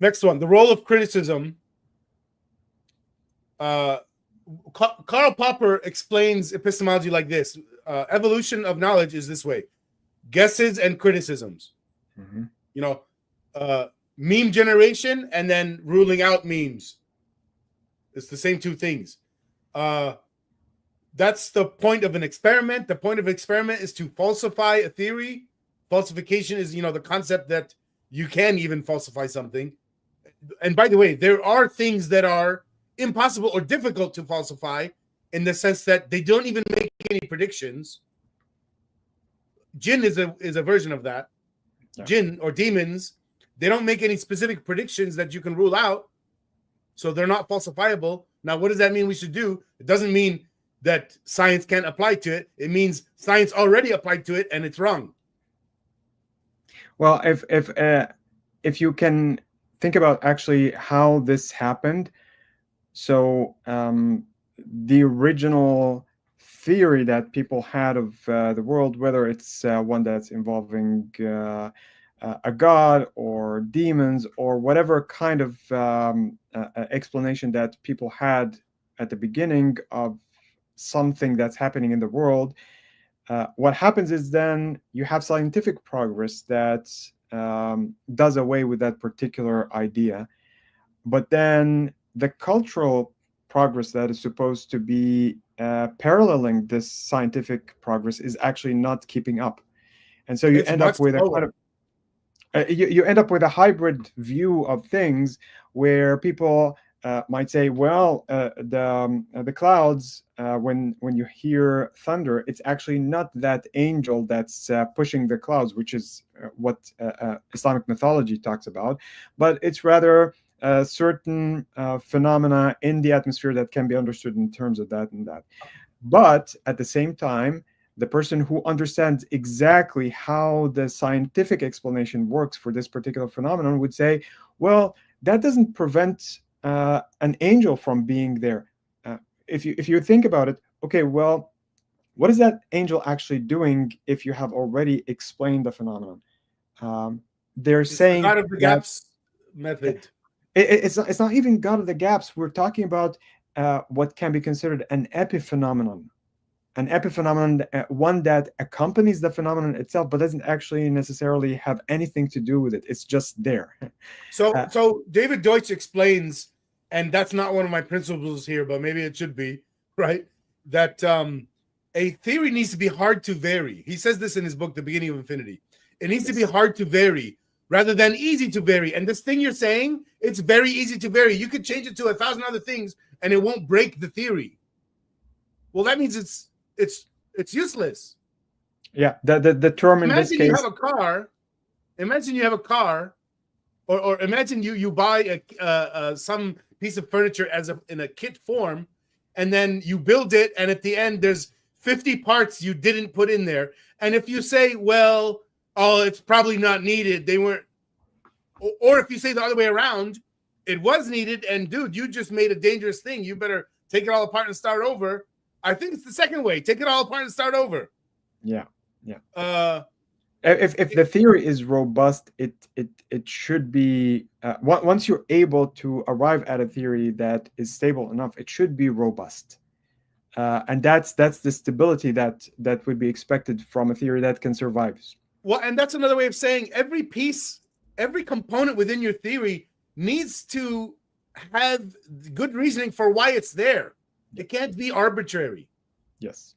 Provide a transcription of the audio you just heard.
Next one, the role of criticism. Karl Popper explains epistemology like this. Evolution of knowledge is this way: guesses and criticisms. Mm-hmm. You know, meme generation and then ruling out memes. It's the same two things. That's the point of an experiment. The point of experiment is to falsify a theory. Falsification is, the concept that you can even falsify something. And by the way, there are things that are impossible or difficult to falsify in the sense that they don't even make any predictions. Jinn is a version of that. Yeah. Jinn or demons, they don't make any specific predictions that you can rule out, so they're not falsifiable. Now, what does that mean we should do? It doesn't mean that science can't apply to it. It means science already applied to it and it's wrong. Well, if you can think about actually how this happened, so the original theory that people had of the world, whether it's one that's involving a god or demons or whatever kind of explanation that people had at the beginning of something that's happening in the world, what happens is then you have scientific progress that does away with that particular idea. But then the cultural progress that is supposed to be paralleling this scientific progress is actually not keeping up. And so you end up with a kind of you end up with a hybrid view of things where people might say, well, the clouds, when you hear thunder, it's actually not that angel that's pushing the clouds, which is what Islamic mythology talks about, but it's rather certain phenomena in the atmosphere that can be understood in terms of that and that. But at the same time, the person who understands exactly how the scientific explanation works for this particular phenomenon would say, well, that doesn't prevent an angel from being there. If you think about it, okay, well, what is that angel actually doing if you have already explained the phenomenon? It's saying the God of the gaps method. It's not even God of the gaps. We're talking about what can be considered an epiphenomenon. An epiphenomenon, one that accompanies the phenomenon itself, but doesn't actually necessarily have anything to do with it. It's just there. So David Deutsch explains, and that's not one of my principles here, but maybe it should be, right? That a theory needs to be hard to vary. He says this in his book, The Beginning of Infinity. It needs to be hard to vary rather than easy to vary. And this thing you're saying, it's very easy to vary. You could change it to 1,000 other things and it won't break the theory. Well, that means it's useless. Yeah, the term in this case. Imagine you have a car, or imagine you buy some piece of furniture in a kit form, and then you build it, and at the end there's 50 parts you didn't put in there. And if you say, well, it's probably not needed, they weren't, or if you say the other way around, it was needed, and dude, you just made a dangerous thing. You better take it all apart and start over. I think it's the second way. Take it all apart and start over. Yeah. If the theory is robust, it should be once you're able to arrive at a theory that is stable enough, it should be robust, and that's the stability that would be expected from a theory that can survive. Well, and that's another way of saying every component within your theory needs to have good reasoning for why it's there. It can't be arbitrary. Yes.